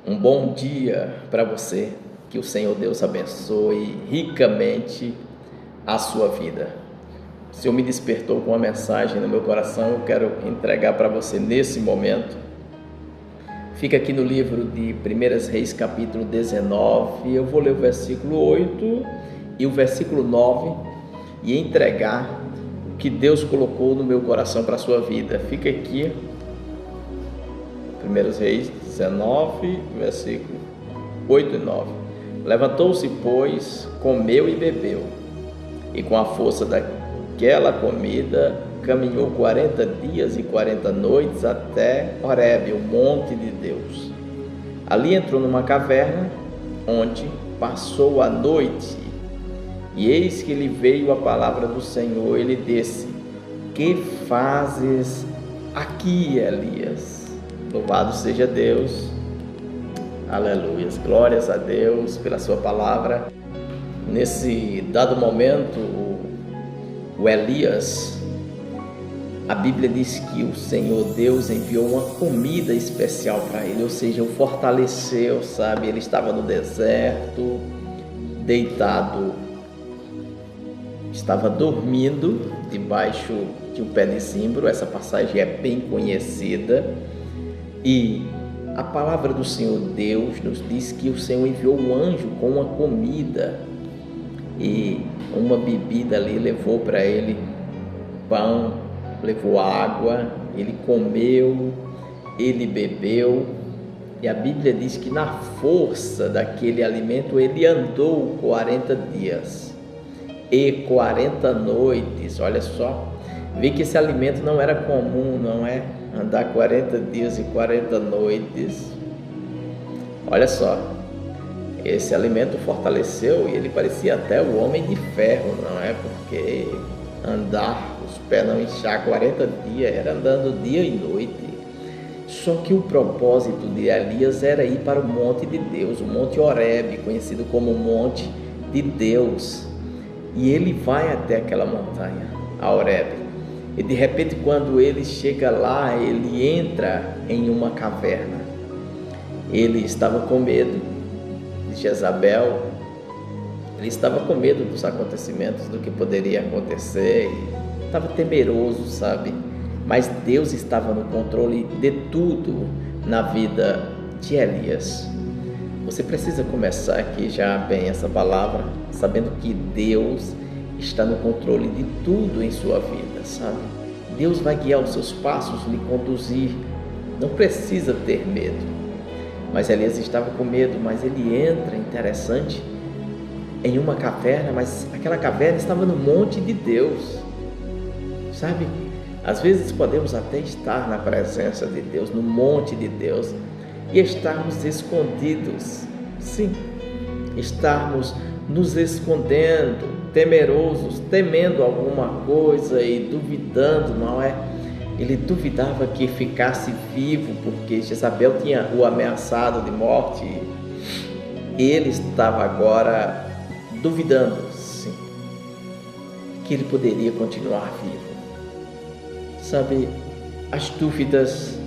Um bom dia para você, que o Senhor Deus abençoe ricamente a sua vida. O Senhor me despertou com uma mensagem no meu coração, eu quero entregar para você nesse momento. Fica aqui no livro de 1 Reis, capítulo 19, eu vou ler o versículo 8 e o versículo 9 e entregar o que Deus colocou no meu coração para a sua vida. Fica aqui, 1 Reis 19, versículo 8 e 9. Levantou-se, pois, comeu e bebeu, e com a força daquela comida caminhou 40 dias e 40 noites até Horebe, o monte de Deus. Ali entrou numa caverna, onde passou a noite. E eis que lhe veio a palavra do Senhor. Ele disse: que fazes aqui, Elias? Louvado seja Deus. Aleluia. Glórias a Deus pela sua palavra. Nesse dado momento, o Elias, a Bíblia diz que o Senhor Deus enviou uma comida especial para ele, ou seja, o fortaleceu, sabe? Ele estava no deserto, deitado, estava dormindo debaixo de um pé de zimbro. Essa passagem é bem conhecida. E a palavra do Senhor Deus nos diz que o Senhor enviou um anjo com uma comida e uma bebida ali, levou para ele pão, levou água, ele comeu, ele bebeu, e a Bíblia diz que na força daquele alimento ele andou 40 dias e 40 noites. Olha só, vê que esse alimento não era comum, não é? Andar 40 dias e 40 noites. Olha só, esse alimento fortaleceu e ele parecia até o homem de ferro, não é? Porque andar, os pés não inchar 40 dias, era andando dia e noite. Só que o propósito de Elias era ir para o monte de Deus, o monte Horebe, conhecido como monte de Deus. E ele vai até aquela montanha, a Horebe. E de repente, quando ele chega lá, ele entra em uma caverna. Ele estava com medo de Jezabel, ele estava com medo dos acontecimentos, do que poderia acontecer, estava temeroso, sabe? Mas Deus estava no controle de tudo na vida de Elias. Você precisa começar aqui já bem essa palavra, sabendo que Deus está no controle de tudo em sua vida, sabe? Deus vai guiar os seus passos, lhe conduzir. Não precisa ter medo. Mas Elias estava com medo, mas ele entra, interessante, em uma caverna, mas aquela caverna estava no monte de Deus, sabe? Às vezes podemos até estar na presença de Deus, no monte de Deus, e estarmos escondidos, sim, estarmos nos escondendo, temerosos, temendo alguma coisa e duvidando, não é? Ele duvidava que ficasse vivo, porque Jezabel tinha o ameaçado de morte. Ele estava agora duvidando, sim, que ele poderia continuar vivo. Sabe, as dúvidas,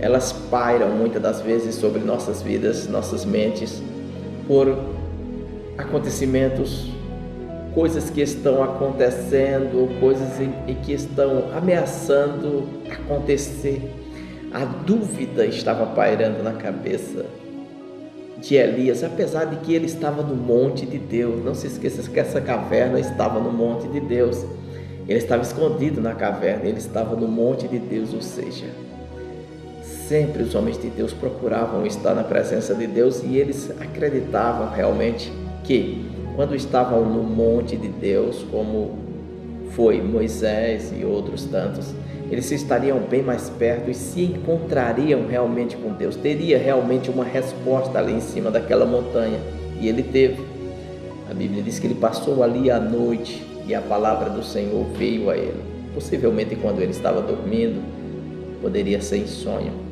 elas pairam muitas das vezes sobre nossas vidas, nossas mentes, por acontecimentos, coisas que estão acontecendo, coisas que estão ameaçando acontecer. A dúvida estava pairando na cabeça de Elias, apesar de que ele estava no monte de Deus. Não se esqueça que essa caverna estava no monte de Deus. Ele estava escondido na caverna, ele estava no monte de Deus, ou seja, sempre os homens de Deus procuravam estar na presença de Deus, e eles acreditavam realmente que quando estavam no monte de Deus, como foi Moisés e outros tantos, eles estariam bem mais perto e se encontrariam realmente com Deus. Teria realmente uma resposta ali em cima daquela montanha, e ele teve. A Bíblia diz que ele passou ali a noite e a palavra do Senhor veio a ele. Possivelmente quando ele estava dormindo, poderia ser em sonho.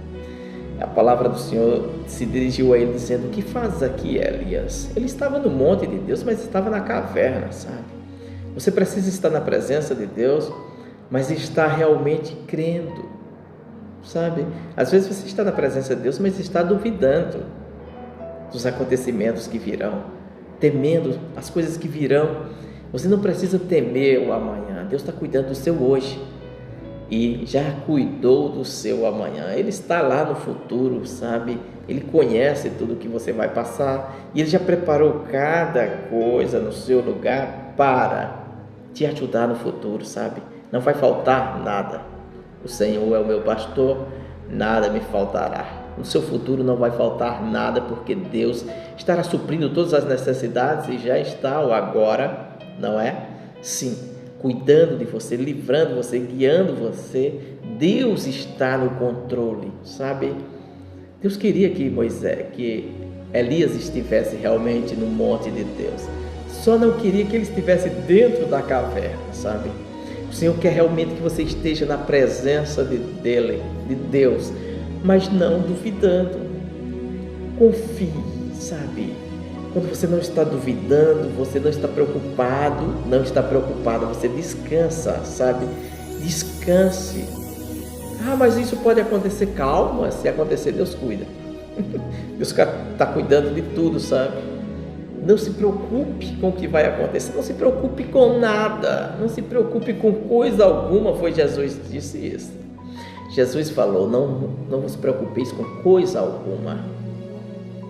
A palavra do Senhor se dirigiu a ele dizendo: que fazes aqui, Elias? Ele estava no monte de Deus, mas estava na caverna, sabe? Você precisa estar na presença de Deus, mas estar realmente crendo, sabe? Às vezes você está na presença de Deus, mas está duvidando. dos acontecimentos que virão, temendo as coisas que virão. Você não precisa temer o amanhã. Deus está cuidando do seu hoje e já cuidou do seu amanhã. Ele está lá no futuro, sabe? Ele conhece tudo que você vai passar e Ele já preparou cada coisa no seu lugar para te ajudar no futuro, sabe? Não vai faltar nada. O Senhor é o meu pastor, nada me faltará. No seu futuro não vai faltar nada, porque Deus estará suprindo todas as necessidades e já está o agora, não é? Sim, cuidando de você, livrando você, guiando você. Deus está no controle, sabe? Deus queria que Elias estivesse realmente no monte de Deus. Só não queria que ele estivesse dentro da caverna, sabe? O Senhor quer realmente que você esteja na presença dele, de Deus, mas não duvidando. Confie, sabe? Quando você não está duvidando, você não está preocupado, você descansa, sabe? Descanse. Ah, mas isso pode acontecer. Calma, se acontecer, Deus cuida. Deus está cuidando de tudo, sabe? Não se preocupe com o que vai acontecer, não se preocupe com nada, não se preocupe com coisa alguma. Foi Jesus que disse isso. Jesus falou: não vos preocupeis com coisa alguma,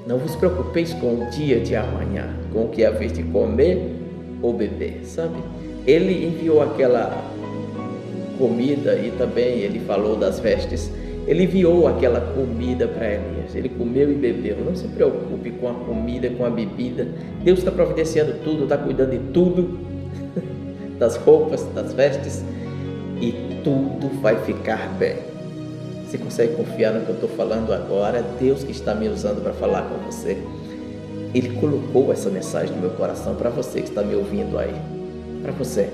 não vos preocupeis com o dia de amanhã, com o que é haver de comer ou beber, sabe? Ele enviou aquela comida e também ele falou das vestes. Ele enviou aquela comida para Elias, ele comeu e bebeu. Não se preocupe com a comida, com a bebida. Deus está providenciando tudo, está cuidando de tudo, das roupas, das vestes, e tudo vai ficar bem. Você consegue confiar no que eu estou falando agora? Deus que está me usando para falar com você. Ele colocou essa mensagem no meu coração para você que está me ouvindo aí, para você.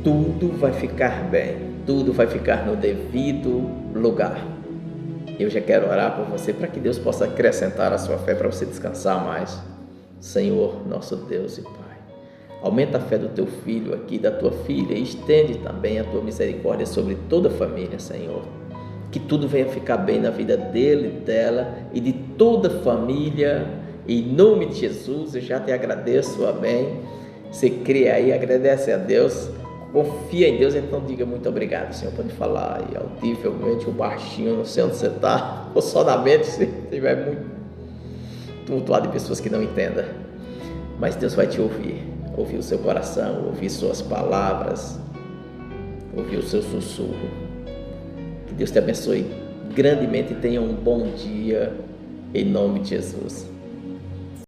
Tudo vai ficar bem, tudo vai ficar no devido lugar. Eu já quero orar por você para que Deus possa acrescentar a sua fé, para você descansar mais. Senhor, nosso Deus e Pai, aumenta a fé do teu filho aqui, da tua filha, e estende também a tua misericórdia sobre toda a família, Senhor. Que tudo venha ficar bem na vida dele, dela e de toda a família. Em nome de Jesus, eu já te agradeço, amém. Você crê aí, agradece a Deus. Confia em Deus, então diga muito obrigado. Senhor, pode falar aí audivelmente ou baixinho, não sei onde você está, ou só na mente, se tiver muito tumultuado de pessoas que não entendam. Mas Deus vai te ouvir o seu coração, ouvir suas palavras, ouvir o seu sussurro. Que Deus te abençoe grandemente e tenha um bom dia, em nome de Jesus.